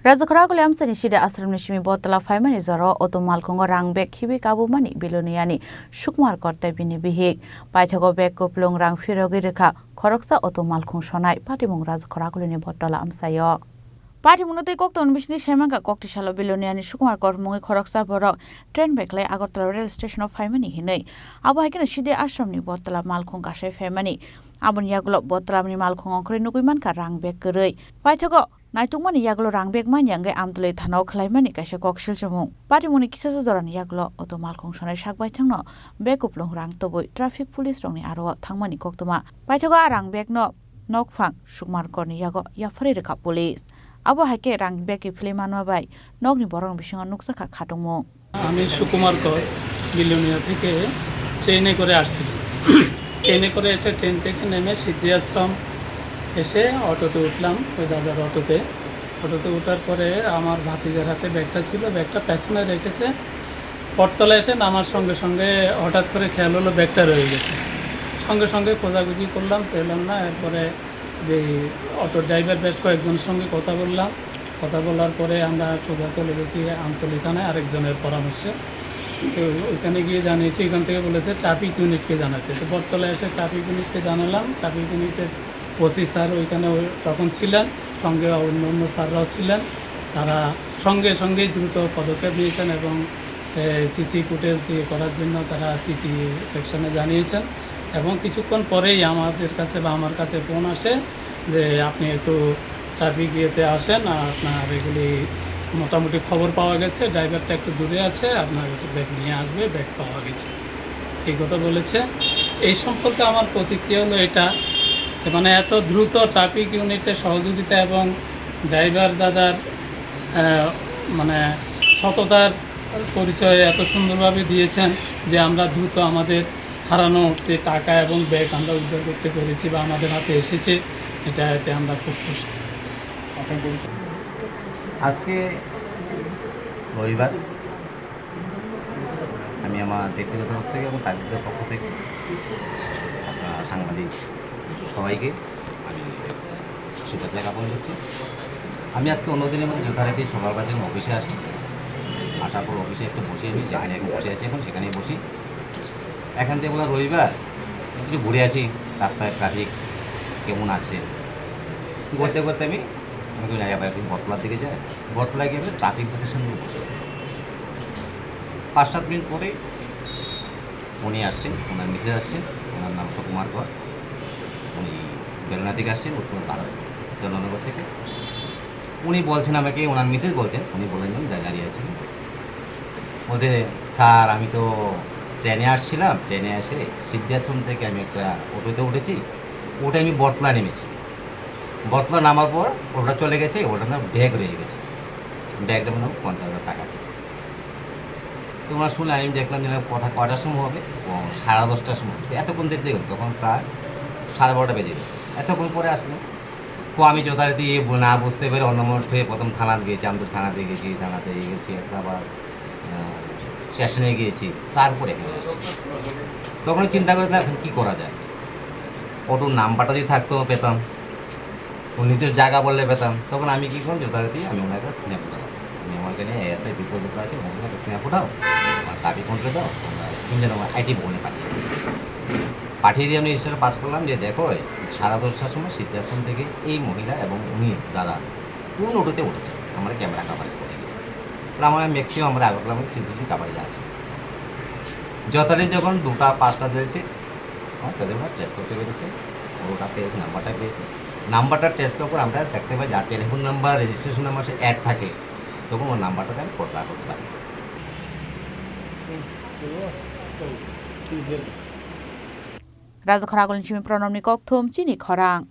Rajakhara amsani sida asramni shimi botala faimani zaro auto malkhongo rang bek khibi kabu mani biloniani sukmar korte bini bihik paithago bek koplong rang firogi rekha khoroksa auto malkhong sonai patimung Rajakhara ni botala amsayo Patimunate kokton bishni shemanga kokti shalo biloniani sukmar kor mungi khoroksa borok train beklai Agartala rail station of faimani hinai abo haikena side asramni botala malkhong kasai faimani abon yagulo botala ni malkhong ongkri nuguiman ka rang bek gerei paithago Naitungmani yaglo rangbek man yangai amtulai thanau khlaimani kaisa koksil chamung patimuni kisasa jorani yaglo auto malkhong sonai sakbai thangno bekuplong rang toboi traffic police rongni aro thangmani koktoma paithago rangbek no nokphang sukmar korni yago yafari rekha police abo haike rangbek flemanwa bai nokni borong bisingo nuksakha khatongmo আমি সুকুমার কর বিলোনিয়া থেকে ট্রেনে করে আসছিলাম ট্রেনে করে এসে train থেকে নেমে সিদ্ধি আশ্রম এসে অটোতে উঠলাম ওই দাদার অটোতে ওঠার পরে আমার ভাতিজার হাতে ব্যাগটা ছিল ব্যাগটা পেছনে রেখেছে পরতলা এসে নামার সঙ্গে সঙ্গে হঠাৎ করে খেয়াল হলো ব্যাগটা রয়ে গেছে সঙ্গে সঙ্গে খোঁজাখুঁজি করলাম পেলাম না এরপরে যে অটো ড্রাইভার বেশ কয়েকজনের সঙ্গে কথা বলার পরে আমরা সোজা চলে গেছি আমতলী থানায় আরেকজনের পরামর্শে তো ওইখানে গিয়ে জানিয়েছি এখান থেকে বলেছে ট্রাফিক ইউনিটকে জানাতে তো বটতলা এসে ট্রাফিক ইউনিটকে জানালাম ট্রাফিক ইউনিটের ওসি স্যার ওইখানে তখন ছিলেন সঙ্গে অন্য স্যাররাও ছিলেন তারা সঙ্গেই দ্রুত পদক্ষেপ নিয়েছেন এবং সিসি ফুটেজ করার জন্য তারা সিটি সেকশনে জানিয়েছেন এবং কিছুক্ষণ পরেই আমাদের কাছে বা আমার কাছে ফোন আসে যে আপনি একটু ট্রাফিক ইয়েতে আসেন আপনার এগুলি মোটামুটি খবর পাওয়া গেছে ড্রাইভারটা একটু দূরে আছে আপনার একটু ব্যাগ নিয়ে আসবে ব্যাগ পাওয়া গেছে এই কথা বলেছে এই সম্পর্কে আমার প্রতিক্রিয়া হলো এটা মানে এত দ্রুত ট্রাফিক ইউনিটের সহযোগিতা এবং ড্রাইভার দাদার মানে সততার পরিচয় এত সুন্দরভাবে দিয়েছেন যে আমরা দ্রুত আমাদের হারানো যে টাকা এবং ব্যাগ আমরা উদ্ধার করতে পেরেছি বা আমাদের হাতে এসেছে এতে আমরা খুব খুশি আজকে রবিবার আমি আমার ব্যক্তিগত পক্ষ থেকে এবং ট্রাফিকের পক্ষ থেকে সাংবাদিক সবাইকে আমি শুভেচ্ছা জ্ঞাপন করছি আমি আজকে অন্যদিনের মধ্যে যথারীতি সকাল বাজে অফিসে আসি আসার পর অফিসে একটু বসে নিই যেখানে এখন বসে আছি এখন সেখানেই বসি এখান থেকে বলা রবিবার একটু ঘুরে আসি রাস্তায় ট্রাফিক কেমন আছে ঘুরতে ঘুরতে আমি আবার একদিন বটতলার দিকে যাই বটতলায় গিয়ে ট্রাফিক বুথের সামনে বসে 5-7 মিনিট পরে উনি আসছেন ওনার মিসেজ আসছেন ওনার নাম সুকুমার কর উনি বেলনা থেকে আসছেন উত্তর ভারত জননগর থেকে উনি বলছেন আমাকে ওনার মিসেজ বলছেন উনি বলেন দাঁড়িয়ে আছেন বলতে স্যার আমি তো ট্রেনে আসছিলাম ট্রেনে এসে সিদ্ধাশ্রম থেকে আমি একটা অটোতে উঠেছি ওটা আমি বটতলা নেমেছি বটতলা নামার পর ওটা চলে গেছে ওটার নাম ব্যাগ রয়ে গেছে ব্যাগটা মনে হয় 50,000 টাকা আছে তোমরা শুনে আমি দেখলাম যে কথা কটার সময় হবে 10:30টার সময় এতক্ষণ দেখতে গেল তখন প্রায় 12:30 বেজে গেছে এতক্ষণ পরে আসলো তো আমি যথারীতি না বুঝতে পেরে অন্যমনস্ক হয়ে প্রথম থানাতে গিয়েছি আমতলী থানাতে গেছি আবার স্টেশনে গিয়েছি তারপরে এখানে আসছি তখন চিন্তা করে এখন কী করা যায় অটোর নাম্বারটা যদি থাকতো পেতাম ও নিজের জায়গা বললে পেতাম তখন আমি কী করলাম যথারীতি আমি ওনার কাছে স্ন্যাপ উঠালাম আমি আমাকে নিয়ে এসআই বিপদ আছে ওনাকে স্ন্যাপ উঠাও আমার ট্রাফিক কন্ট্রোল দাও ইঞ্জিন আমার আইটি ভবনে পাঠিয়ে দিয়ে আমি রেজিস্টার পাস করলাম যে দেখো 10:30টার সময় সিদ্ধাশ্রম থেকে এই মহিলা এবং উনি দাদা কোন অটোতে উঠেছে আমরা ক্যামেরা কাভারেজ করে আমার ম্যাক্সিমাম আমরা আগরতলা আমাদের সিসিটিভি কাভারেজ আছে যথারীতি যখন 2টা-5টা দিয়েছে আমার কাজের ট্রেস করতে পেরেছে ওটা পেয়েছে নাম্বারটা পেয়েছে নাম্বারটা ট্রেস করার পর আমরা দেখতে পাই যার টেলিফোন নাম্বার রেজিস্ট্রেশন নাম্বার সে অ্যাড থাকে তখন ওর নাম্বারটাকে আমি পড়তা করতে পারি Rajakhara Chimi Pranamni Kokthom Chini Khorang